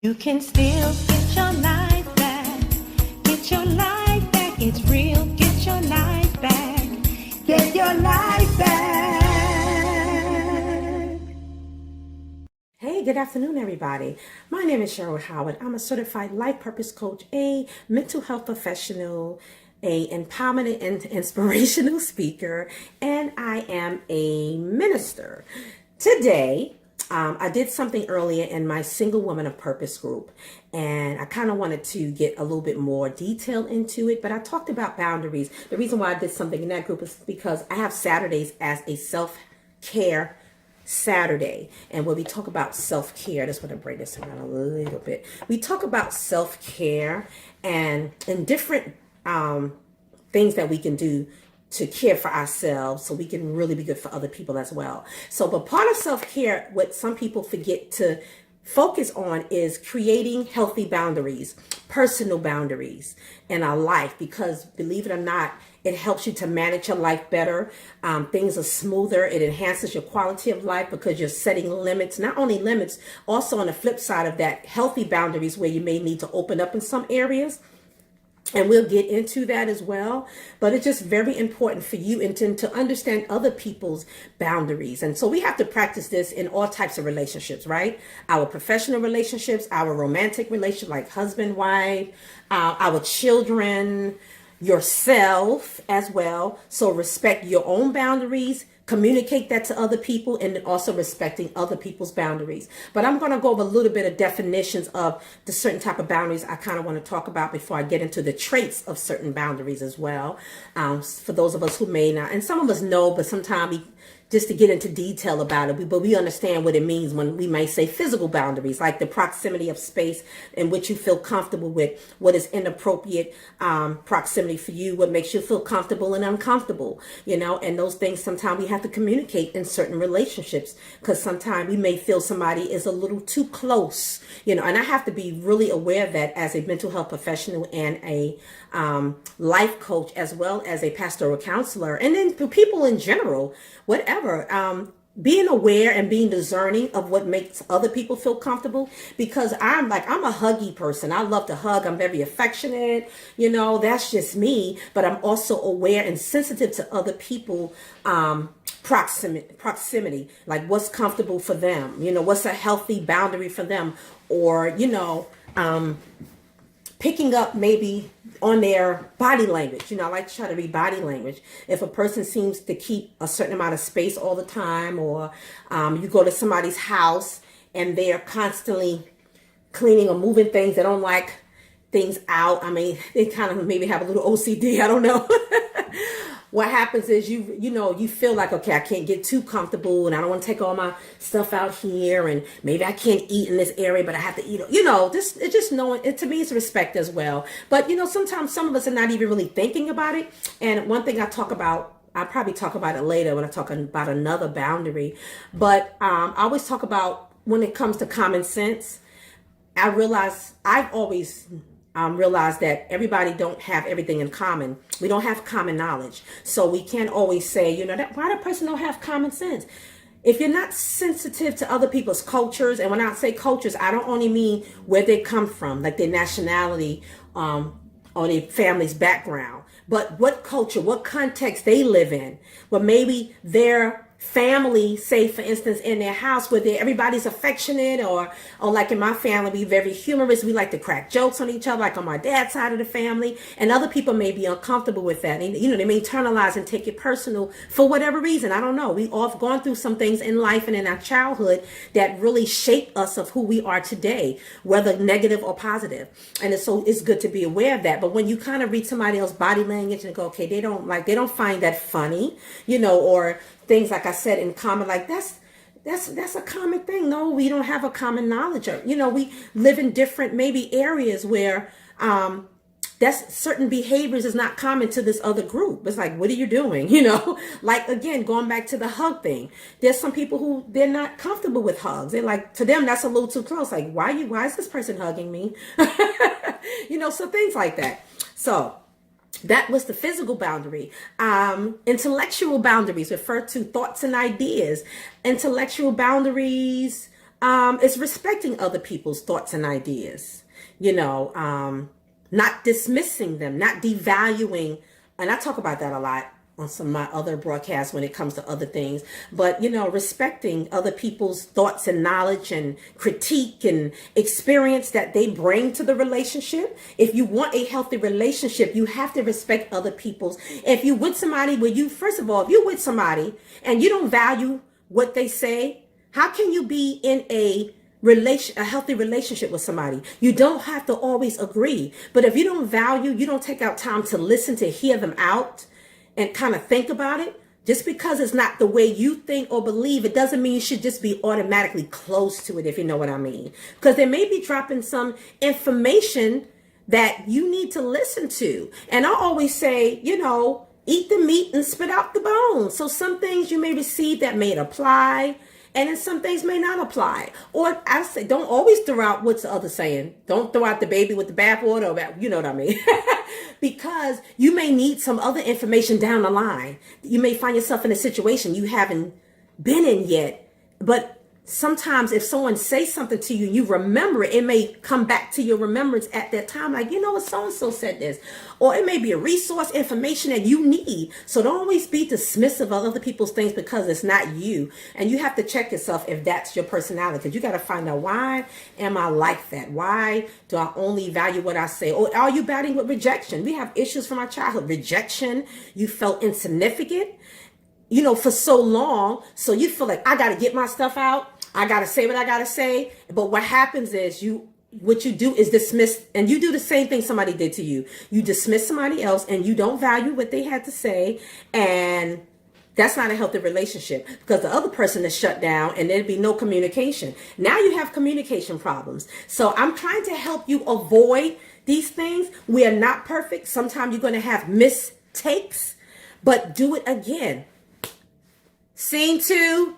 You can still get your life back. Get your life back. It's real. Get your life back. Get your life back. Hey, good afternoon, everybody. My name is Cheryl Howard. I'm a certified life purpose coach, a mental health professional, a empowerment and inspirational speaker, and I am a minister. Today, I did something earlier in my Single Woman of Purpose group, and I kind of wanted to get a little bit more detail into it, but I talked about boundaries. The reason why I did something in that group is because I have Saturdays as a self-care Saturday, and when we talk about self-care, I just want to bring this around a little bit. We talk about self-care and different things that we can do to care for ourselves so we can really be good for other people as well. So, but part of self-care, what some people forget to focus on is creating healthy boundaries, personal boundaries in our life, because believe it or not, it helps you to manage your life better. Things are smoother. It enhances your quality of life because you're setting limits, not only limits, also on the flip side of that, healthy boundaries where you may need to open up in some areas. And we'll get into that as well. But it's just very important for you and to understand other people's boundaries. And so we have to practice this in all types of relationships, right? Our professional relationships, our romantic relationship, like husband, wife, our children, yourself as well. So respect your own boundaries. Communicate that to other people, and then also respecting other people's boundaries. But I'm going to go over a little bit of definitions of the certain type of boundaries I kind of want to talk about before I get into the traits of certain boundaries as well. For those of us who may not, and some of us know, but sometimes we just to get into detail about it, but we understand what it means when we may say physical boundaries, like the proximity of space in which you feel comfortable with, what is inappropriate proximity for you, what makes you feel comfortable and uncomfortable, and those things sometimes we have to communicate in certain relationships, because sometimes we may feel somebody is a little too close, and I have to be really aware of that as a mental health professional and a life coach, as well as a pastoral counselor, and then for people in general, whatever. Being aware and being discerning of what makes other people feel comfortable, because I'm a huggy person. I love to hug. I'm very affectionate, that's just me, but I'm also aware and sensitive to other people, proximity, like what's comfortable for them, what's a healthy boundary for them, or, picking up maybe on their body language. I like to try to read body language. If a person seems to keep a certain amount of space all the time, or you go to somebody's house and they're constantly cleaning or moving things, they don't like things out. I mean, they kind of maybe have a little OCD. I don't know. What happens is you feel like, okay, I can't get too comfortable, and I don't want to take all my stuff out here, and maybe I can't eat in this area, but I have to eat. It's just knowing it. To me, it's respect as well. But sometimes some of us are not even really thinking about it. And one thing I probably talk about it later when I talk about another boundary. But I always talk about when it comes to common sense. I've always realize that everybody don't have everything in common. We don't have common knowledge. So we can't always say, that why the person don't have common sense. If you're not sensitive to other people's cultures, and when I say cultures, I don't only mean where they come from, like their nationality, or their family's background, but what culture, what context they live in. Well, maybe their family, say for instance, in their house where everybody's affectionate, or like in my family, we very humorous. We like to crack jokes on each other, like on my dad's side of the family, and other people may be uncomfortable with that. And, they may internalize and take it personal for whatever reason. I don't know. We all have gone through some things in life and in our childhood that really shape us of who we are today, whether negative or positive. And it's good to be aware of that. But when you kind of read somebody else's body language and go, okay, they don't find that funny, or things like I said in common, like that's a common thing. No, we don't have a common knowledge of, we live in different maybe areas where that's certain behaviors is not common to this other group. It's like, what are you doing? Like, again, going back to the hug thing, there's some people who they're not comfortable with hugs. They're like, to them, that's a little too close. Like, why is this person hugging me? So things like that. So that was the physical boundary. Intellectual boundaries refer to thoughts and ideas. Intellectual boundaries It's respecting other people's thoughts and ideas, not dismissing them, not devaluing. And I talk about that a lot on some of my other broadcasts when it comes to other things. But, respecting other people's thoughts and knowledge and critique and experience that they bring to the relationship. If you want a healthy relationship, you have to respect other people's. If you with somebody first of all, if you're with somebody and you don't value what they say, how can you be in a healthy relationship with somebody? You don't have to always agree. But if you don't take out time to listen, to hear them out and kind of think about it, just because it's not the way you think or believe, it doesn't mean you should just be automatically close to it, if you know what I mean. Because they may be dropping some information that you need to listen to. And I always say, eat the meat and spit out the bones. So some things you may receive that may apply, and then some things may not apply. Or I say, don't always throw out what's the other saying. Don't throw out the baby with the bathwater, or you know what I mean? Because you may need some other information down the line. You may find yourself in a situation you haven't been in yet. But sometimes if someone says something to you, you remember it, it may come back to your remembrance at that time. Like, what, so-and-so said this. Or it may be a resource, information that you need. So don't always be dismissive of other people's things because it's not you. And you have to check yourself if that's your personality. Because you got to find out, why am I like that? Why do I only value what I say? Or are you battling with rejection? We have issues from our childhood. Rejection, you felt insignificant, for so long. So you feel like, I got to get my stuff out. I got to say what I got to say. But what happens is what you do is dismiss, and you do the same thing somebody did to you. You dismiss somebody else and you don't value what they had to say. And that's not a healthy relationship, because the other person is shut down and there'd be no communication. Now you have communication problems. So I'm trying to help you avoid these things. We are not perfect. Sometimes you're going to have mistakes, but do it again. Scene 2.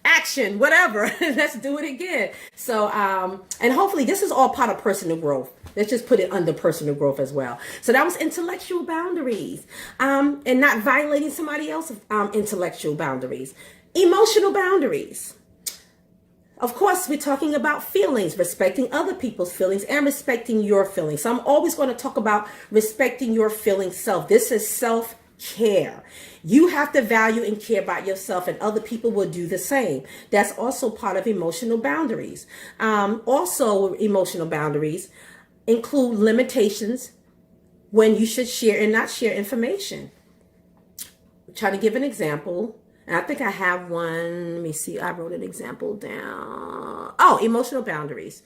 Action, whatever. Let's do it again. So, and hopefully this is all part of personal growth. Let's just put it under personal growth as well. So that was intellectual boundaries, and not violating somebody else's intellectual boundaries. Emotional boundaries. Of course, we're talking about feelings, respecting other people's feelings and respecting your feelings. So I'm always going to talk about respecting your feeling self. This is self-care. You have to value and care about yourself, and other people will do the same. That's also part of emotional boundaries. Also, emotional boundaries include limitations when you should share and not share information. I'm trying to give an example. And I think I have one. Let me see. I wrote an example down. Oh, emotional boundaries.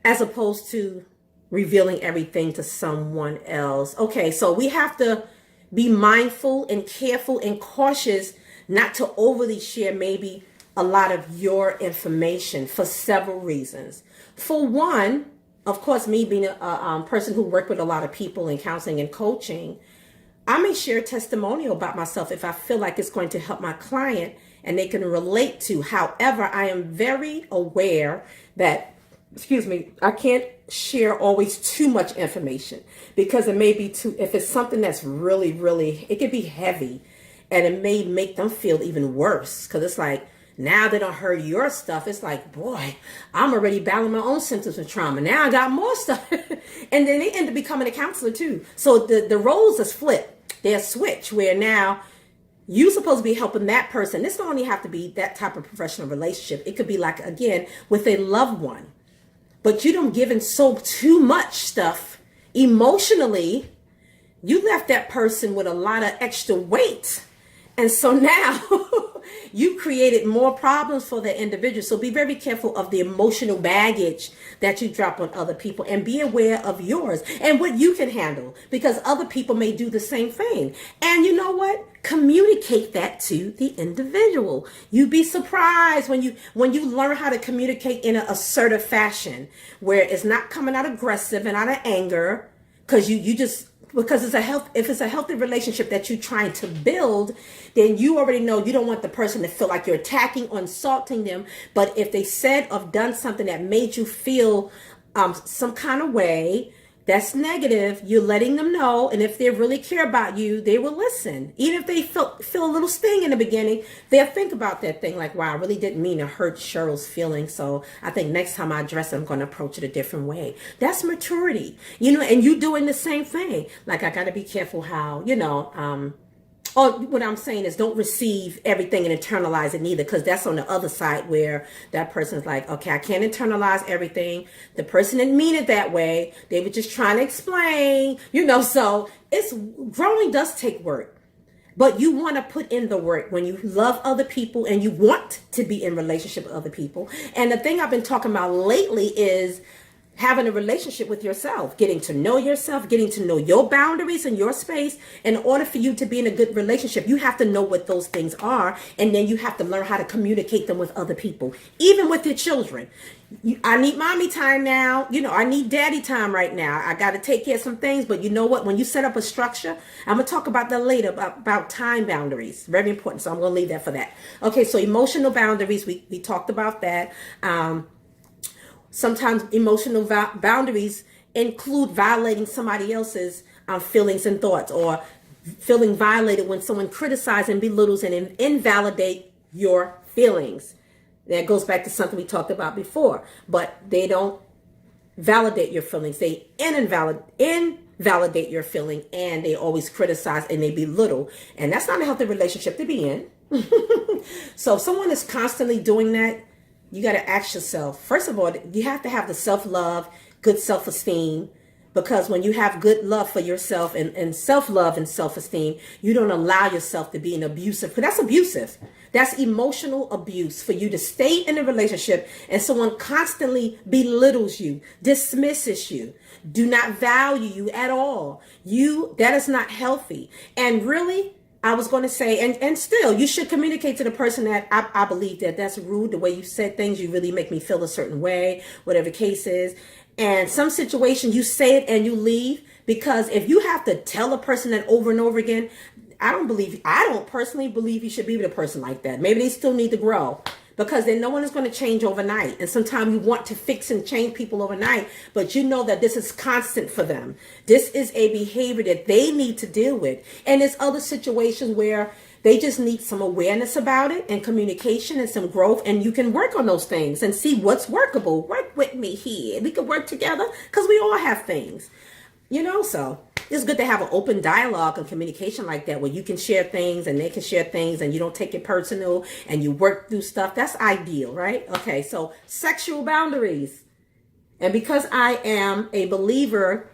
As opposed to revealing everything to someone else. Okay, so we have to be mindful and careful and cautious not to overly share maybe a lot of your information for several reasons. For one, of course, me being a person who worked with a lot of people in counseling and coaching, I may share a testimonial about myself if I feel like it's going to help my client and they can relate to. However, I am very aware that, I can't share always too much information, because it may be if it's something that's really, really, it could be heavy, and it may make them feel even worse, because it's like, now they don't heard your stuff. It's like, boy, I'm already battling my own symptoms of trauma. Now I got more stuff. And then they end up becoming a counselor too. So the roles is flipped. They're switched, where now you're supposed to be helping that person. This don't only have to be that type of professional relationship. It could be like, again, with a loved one. But you don't give in too much stuff emotionally. You left that person with a lot of extra weight. And so now you created more problems for the individual. So be very careful of the emotional baggage that you drop on other people, and be aware of yours and what you can handle, because other people may do the same thing. And you know what? Communicate that to the individual. You'd be surprised when you learn how to communicate in an assertive fashion, where it's not coming out aggressive and out of anger, because because if it's a healthy relationship that you're trying to build, then you already know you don't want the person to feel like you're attacking or insulting them. But if they said or done something that made you feel some kind of way, that's negative, you're letting them know. And if they really care about you, they will listen. Even if they feel a little sting in the beginning, they'll think about that thing like, wow, I really didn't mean to hurt Cheryl's feelings. So I think next time I address it, I'm going to approach it a different way. That's maturity, and you doing the same thing. Like, I got to be careful how, or what I'm saying is don't receive everything and internalize it neither, because that's on the other side where that person's like, okay, I can't internalize everything. The person didn't mean it that way. They were just trying to explain, so growing does take work. But you want to put in the work when you love other people and you want to be in relationship with other people. And the thing I've been talking about lately is having a relationship with yourself, getting to know yourself, getting to know your boundaries and your space. In order for you to be in a good relationship, you have to know what those things are. And then you have to learn how to communicate them with other people, even with your children. I need mommy time now. I need daddy time right now. I got to take care of some things. But you know what? When you set up a structure, I'm going to talk about that later, about time boundaries. Very important. So I'm going to leave that for that. Okay, so emotional boundaries. We talked about that. Sometimes emotional boundaries include violating somebody else's feelings and thoughts, or feeling violated when someone criticizes and belittles and invalidate your feelings. That goes back to something we talked about before. But they don't validate your feelings. They invalidate your feeling, and they always criticize and they belittle. And that's not a healthy relationship to be in. So if someone is constantly doing that, you got to ask yourself, first of all, you have to have the self-love, good self-esteem, because when you have good love for yourself and self-love and self-esteem, you don't allow yourself to be an abusive, because that's abusive. That's emotional abuse, for you to stay in a relationship and someone constantly belittles you, dismisses you, do not value you at all. That is not healthy. And really, I was going to say, and still, you should communicate to the person that I believe that's rude. The way you said things, you really make me feel a certain way, whatever the case is. And some situations you say it and you leave, because if you have to tell a person that over and over again, I don't personally believe you should be with a person like that. Maybe they still need to grow, because then no one is going to change overnight. And sometimes you want to fix and change people overnight, but you know that this is constant for them. This is a behavior that they need to deal with. And there's other situations where they just need some awareness about it and communication and some growth. And you can work on those things and see what's workable. Work with me here. We can work together, because we all have things, so it's good to have an open dialogue and communication like that, where you can share things and they can share things and you don't take it personal and you work through stuff. That's ideal, right? Okay, so sexual boundaries. And because I am a believer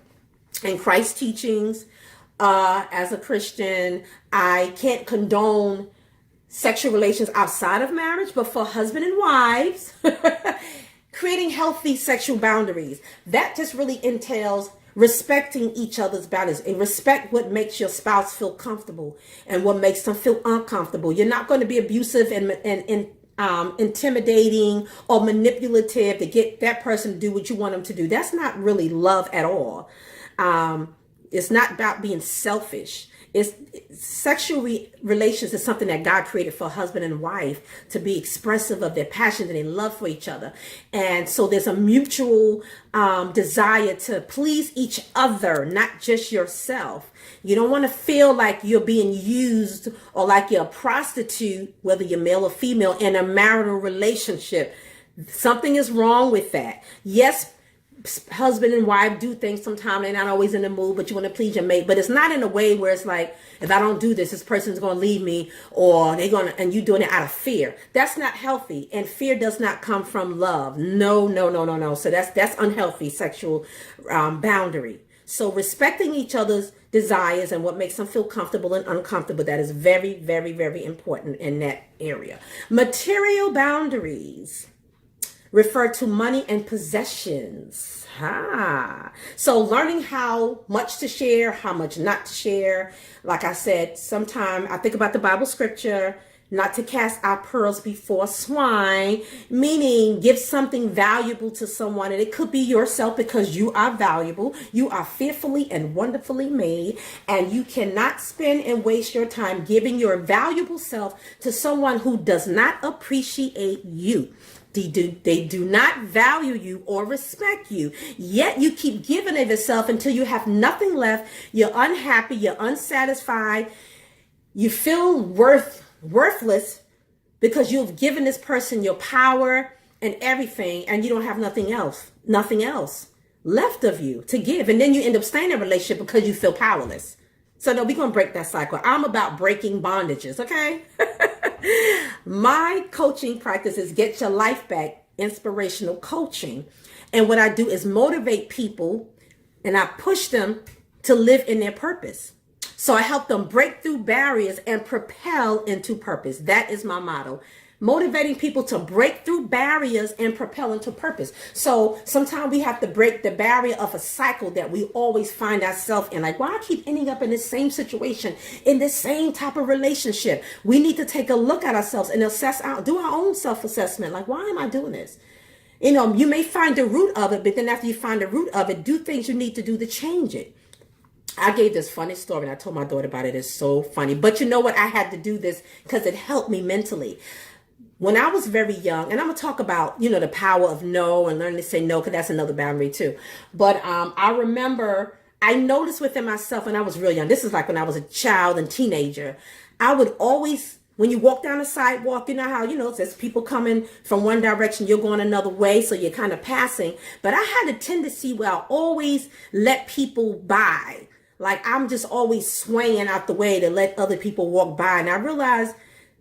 in Christ's teachings, as a Christian, I can't condone sexual relations outside of marriage, but for husband and wives, creating healthy sexual boundaries. That just really entails respecting each other's boundaries, and respect what makes your spouse feel comfortable and what makes them feel uncomfortable. You're not going to be abusive and intimidating or manipulative to get that person to do what you want them to do. That's not really love at all. It's not about being selfish. Sexual relations is something that God created for husband and wife to be expressive of their passion and their love for each other. And so there's a mutual desire to please each other, not just yourself. You don't want to feel like you're being used or like you're a prostitute, whether you're male or female, in a marital relationship. Something is wrong with that. Yes, husband and wife do things sometimes. They're not always in the mood, but you want to please your mate. But it's not in a way where it's like, if I don't do this, this person's going to leave me, or and you doing it out of fear. That's not healthy. And fear does not come from love. No. So that's unhealthy sexual boundary. So respecting each other's desires and what makes them feel comfortable and uncomfortable, that is very, very, very important in that area. Material boundaries refer to money and possessions. So learning how much to share, how much not to share. Like I said, sometimes I think about the Bible scripture, not to cast our pearls before swine, meaning give something valuable to someone. And it could be yourself, because you are valuable. You are fearfully and wonderfully made. And you cannot spend and waste your time giving your valuable self to someone who does not appreciate you. They do not value you or respect you. Yet you keep giving of yourself until you have nothing left. You're unhappy. You're unsatisfied. You feel worthless because you've given this person your power and everything, and you don't have nothing else left of you to give. And then you end up staying in a relationship because you feel powerless. So no, we're going to break that cycle. I'm about breaking bondages, okay? My coaching practice is Get Your Life Back, inspirational coaching. And what I do is motivate people, and I push them to live in their purpose. So I help them break through barriers and propel into purpose. That is my motto. Motivating people to break through barriers and propel into purpose. So sometimes we have to break the barrier of a cycle that we always find ourselves in. Like, why I keep ending up in the same situation, in the same type of relationship? We need to take a look at ourselves and do our own self-assessment. Like, why am I doing this? You know, you may find the root of it, but then after you find the root of it, do things you need to do to change it. I gave this funny story and I told my daughter about it. It's so funny. But you know what? I had to do this because it helped me mentally. When I was very young, and I'm going to talk about, you know, the power of no and learning to say no, because that's another boundary too. But I remember I noticed within myself when I was real young, this is like when I was a child and teenager, I would always, when you walk down the sidewalk, you know how, you know, there's people coming from one direction, you're going another way, so you're kind of passing. But I had a tendency where I always let people by. Like I'm just always swaying out the way to let other people walk by. And I realized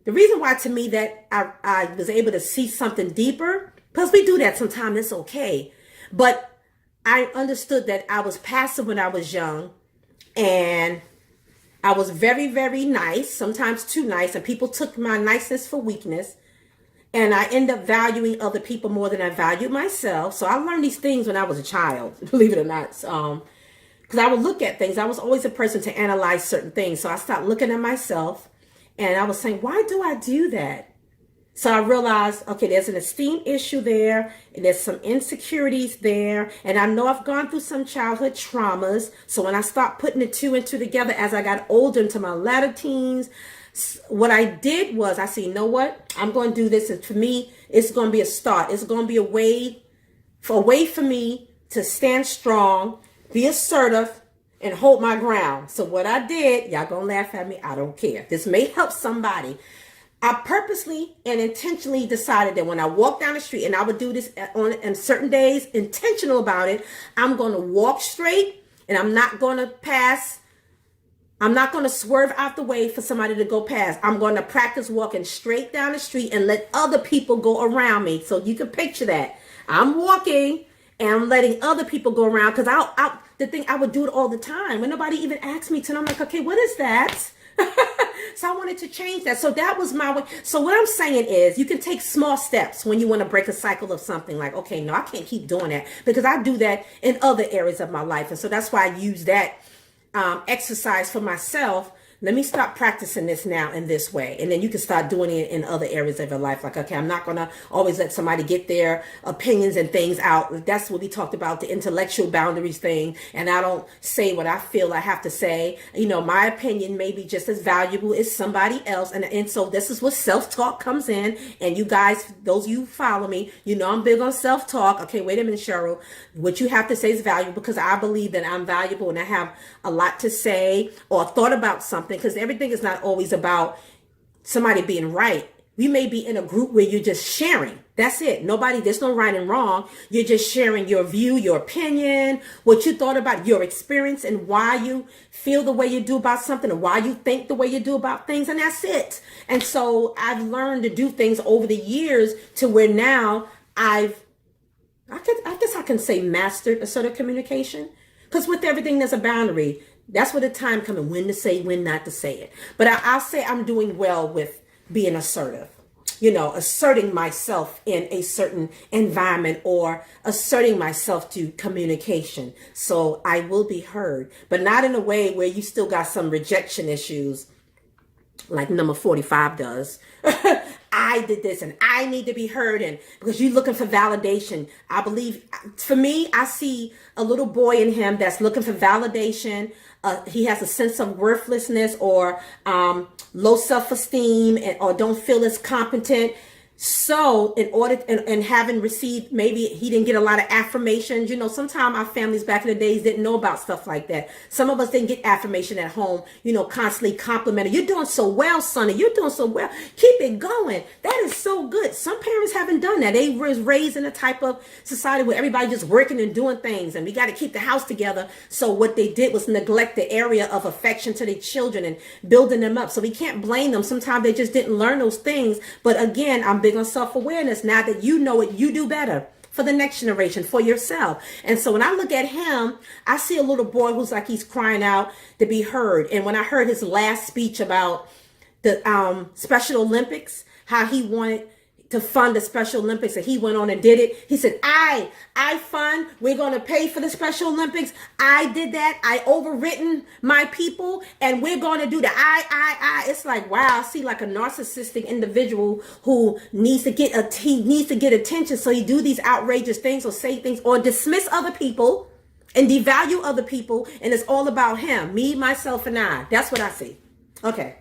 the reason why to me that I was able to see something deeper, because we do that sometimes, it's okay. But I understood that I was passive when I was young, and I was very, very nice, sometimes too nice, and people took my niceness for weakness. And I end up valuing other people more than I valued myself. So I learned these things when I was a child, believe it or not. Because I would look at things. I was always a person to analyze certain things. So I stopped looking at myself. And I was saying, why do I do that? So I realized, okay, there's an esteem issue there, and there's some insecurities there. And I know I've gone through some childhood traumas. So when I stopped putting the two and two together as I got older into my latter teens, what I did was I said, you know what? I'm going to do this. And for me, it's going to be a start. It's going to be a way for me to stand strong, be assertive, and hold my ground. So what I did, y'all gonna laugh at me, I don't care. This may help somebody. I purposely and intentionally decided that when I walk down the street, and I would do this on certain days, intentional about it, I'm gonna walk straight, and I'm not gonna pass. I'm not gonna swerve out the way for somebody to go past. I'm gonna practice walking straight down the street and let other people go around me. So you can picture that. I'm walking and I'm letting other people go around, because I would do it all the time when nobody even asked me to. And I'm like, okay, what is that? So I wanted to change that. So that was my way. So what I'm saying is you can take small steps when you want to break a cycle of something. Like, okay, no, I can't keep doing that, because I do that in other areas of my life. And so that's why I use that exercise for myself. Let me stop practicing this now in this way. And then you can start doing it in other areas of your life. Like, okay, I'm not going to always let somebody get their opinions and things out. That's what we talked about, the intellectual boundaries thing. And I don't say what I feel I have to say. You know, my opinion may be just as valuable as somebody else. And so this is what self-talk comes in. And you guys, those of you who follow me, you know I'm big on self-talk. Okay, wait a minute, Cheryl. What you have to say is valuable, because I believe that I'm valuable and I have a lot to say or thought about something. Because everything is not always about somebody being right. We may be in a group where you're just sharing. That's it. There's no right and wrong. You're just sharing your view, your opinion, what you thought about, your experience, and why you feel the way you do about something, and why you think the way you do about things. And that's it. And so I've learned to do things over the years to where now I guess I can say mastered assertive communication. Because with everything, there's a boundary. That's where the time coming, when to say, when not to say it. But I'll say I'm doing well with being assertive, you know, asserting myself in a certain environment, or asserting myself to communication. So I will be heard, but not in a way where you still got some rejection issues like number 45 does. I did this and I need to be heard, and because you're looking for validation. I believe, for me, I see a little boy in him that's looking for validation. He has a sense of worthlessness, or low self-esteem, or don't feel as competent. So in order and having received, maybe he didn't get a lot of affirmations. You know, sometimes our families back in the days didn't know about stuff like that. Some of us didn't get affirmation at home, you know, constantly complimented. You're doing so well, Sonny. You're doing so well. Keep it going. That is so good. Some parents haven't done that. They was raised in a type of society where everybody just working and doing things, and we got to keep the house together. So what they did was neglect the area of affection to their children and building them up. So we can't blame them. Sometimes they just didn't learn those things. But again, I'm big on self-awareness. Now that you know it, you do better for the next generation, for yourself. And so when I look at him, I see a little boy who's like he's crying out to be heard. And when I heard his last speech about the Special Olympics, how he wanted to fund the Special Olympics, and he went on and did it. He said, I fund, we're going to pay for the Special Olympics. I did that. I overwritten my people, and we're going to do the I. It's like, wow, I see like a narcissistic individual who needs to get attention. So he do these outrageous things or say things or dismiss other people and devalue other people. And it's all about him, me, myself, and I. That's what I see. Okay.